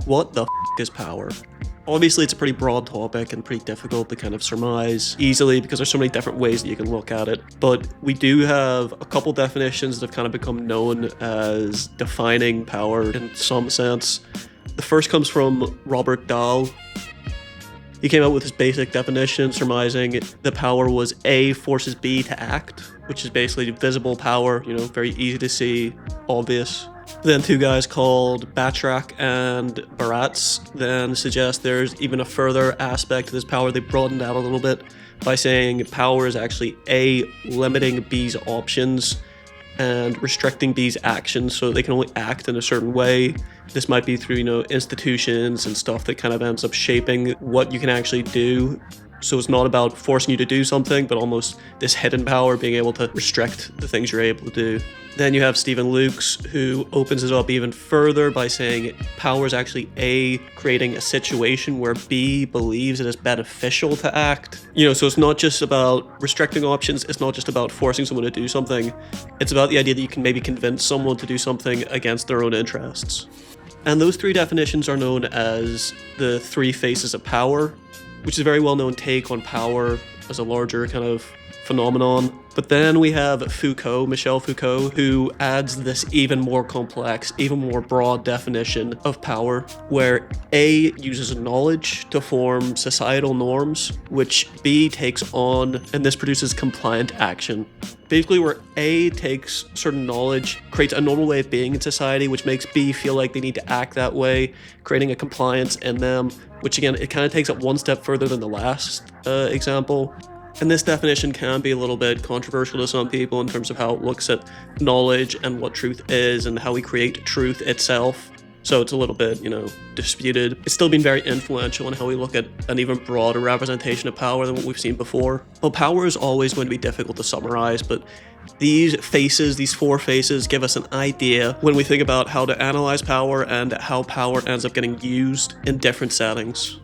what the is power? Obviously, it's a pretty broad topic and pretty difficult to kind of surmise easily because there's so many different ways that you can look at it. But we do have a couple definitions that have kind of become known as defining power in some sense. The first comes from Robert Dahl. He came out with his basic definition, surmising that power was A, forces B to act, which is basically visible power, very easy to see, obvious. Then two guys called Bachrach and Baratz then suggest there's even a further aspect to this power. They broadened out a little bit by saying power is actually A, limiting B's options and restricting B's actions so they can only act in a certain way. This might be through, institutions and stuff that kind of ends up shaping what you can actually do. So it's not about forcing you to do something, but almost this hidden power being able to restrict the things you're able to do. Then you have Stephen Lukes, who opens it up even further by saying power is actually A, creating a situation where B believes it is beneficial to act. So it's not just about restricting options, it's not just about forcing someone to do something, it's about the idea that you can maybe convince someone to do something against their own interests. And those three definitions are known as the three faces of power, which is a very well-known take on power as a larger kind of phenomenon. But then we have Michel Foucault, who adds this even more complex, even more broad definition of power, where A uses knowledge to form societal norms, which B takes on, and this produces compliant action. Basically, where A takes certain knowledge, creates a normal way of being in society, which makes B feel like they need to act that way, creating a compliance in them, which again, it kind of takes it one step further than the last example. And this definition can be a little bit controversial to some people in terms of how it looks at knowledge and what truth is and how we create truth itself. So it's a little bit, disputed. It's still been very influential in how we look at an even broader representation of power than what we've seen before. Well, power is always going to be difficult to summarize, but these four faces give us an idea when we think about how to analyze power and how power ends up getting used in different settings.